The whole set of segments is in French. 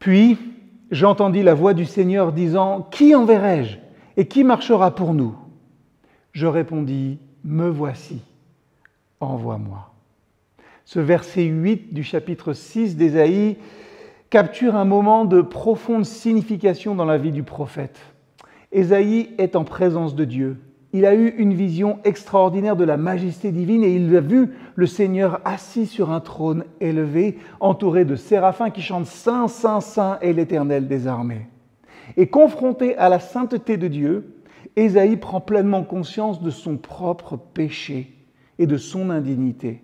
Puis j'entendis la voix du Seigneur disant « Qui enverrai-je et qui marchera pour nous ?» Je répondis « Me voici, envoie-moi. » Ce verset 8 du chapitre 6 d'Ésaïe capture un moment de profonde signification dans la vie du prophète. Ésaïe est en présence de Dieu. Il a eu une vision extraordinaire de la majesté divine et il a vu le Seigneur assis sur un trône élevé, entouré de séraphins qui chantent « Saint, Saint, Saint est l'Éternel des armées ». Et confronté à la sainteté de Dieu, Ésaïe prend pleinement conscience de son propre péché et de son indignité.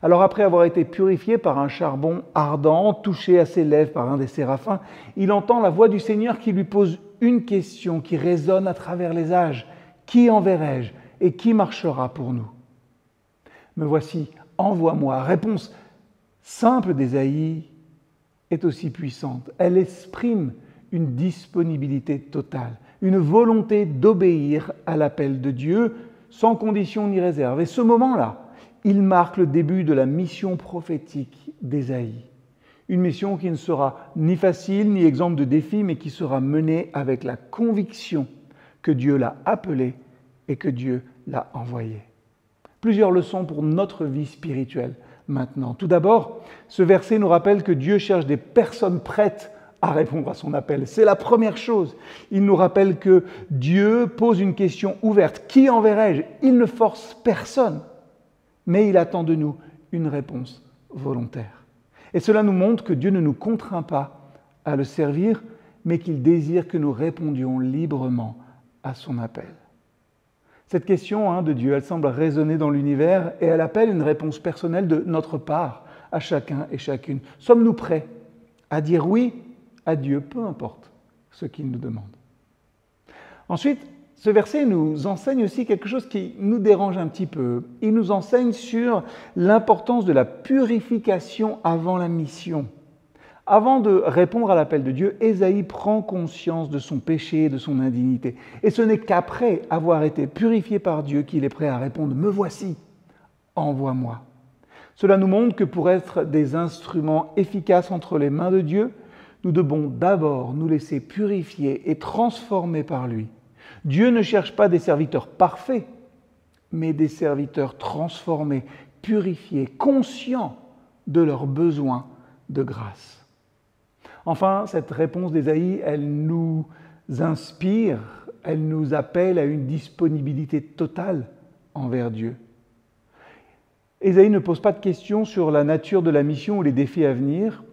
Alors après avoir été purifié par un charbon ardent, touché à ses lèvres par un des séraphins, il entend la voix du Seigneur qui lui pose une question qui résonne à travers les âges. Qui enverrai-je et qui marchera pour nous? Me voici, envoie-moi. Réponse simple d'Ésaïe est aussi puissante. Elle exprime une disponibilité totale, une volonté d'obéir à l'appel de Dieu sans condition ni réserve. Et ce moment-là, il marque le début de la mission prophétique d'Ésaïe. Une mission qui ne sera ni facile ni exempte de défis, mais qui sera menée avec la conviction que Dieu l'a appelé et que Dieu l'a envoyé. Plusieurs leçons pour notre vie spirituelle maintenant. Tout d'abord, ce verset nous rappelle que Dieu cherche des personnes prêtes à répondre à son appel. C'est la première chose. Il nous rappelle que Dieu pose une question ouverte. Qui enverrai-je? Il ne force personne, mais il attend de nous une réponse volontaire. Et cela nous montre que Dieu ne nous contraint pas à le servir, mais qu'il désire que nous répondions librement à son appel. Cette question de Dieu, elle semble résonner dans l'univers et elle appelle une réponse personnelle de notre part à chacun et chacune. Sommes-nous prêts à dire oui à Dieu, peu importe ce qu'il nous demande? Ensuite, ce verset nous enseigne aussi quelque chose qui nous dérange un petit peu. Il nous enseigne sur l'importance de la purification avant la mission. Avant de répondre à l'appel de Dieu, Ésaïe prend conscience de son péché et de son indignité. Et ce n'est qu'après avoir été purifié par Dieu qu'il est prêt à répondre « Me voici, envoie-moi ». Cela nous montre que pour être des instruments efficaces entre les mains de Dieu, nous devons d'abord nous laisser purifier et transformer par lui. Dieu ne cherche pas des serviteurs parfaits, mais des serviteurs transformés, purifiés, conscients de leurs besoins de grâce. Enfin, cette réponse d'Ésaïe, elle nous inspire, elle nous appelle à une disponibilité totale envers Dieu. Ésaïe ne pose pas de questions sur la nature de la mission ou les défis à venir.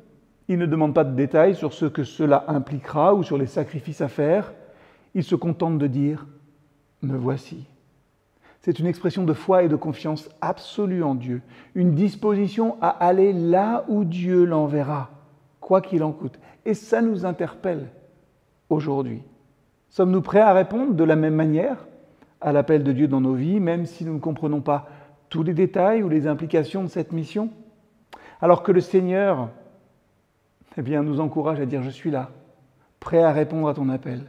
Il ne demande pas de détails sur ce que cela impliquera ou sur les sacrifices à faire. Il se contente de dire « Me voici ». C'est une expression de foi et de confiance absolue en Dieu, une disposition à aller là où Dieu l'enverra, quoi qu'il en coûte. Et ça nous interpelle aujourd'hui. Sommes-nous prêts à répondre de la même manière à l'appel de Dieu dans nos vies, même si nous ne comprenons pas tous les détails ou les implications de cette mission? Alors que le Seigneur nous encourage à dire « Je suis là, prêt à répondre à ton appel ».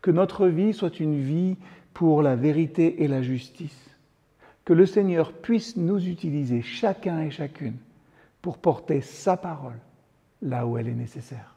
Que notre vie soit une vie pour la vérité et la justice. Que le Seigneur puisse nous utiliser, chacun et chacune, pour porter sa parole là où elle est nécessaire.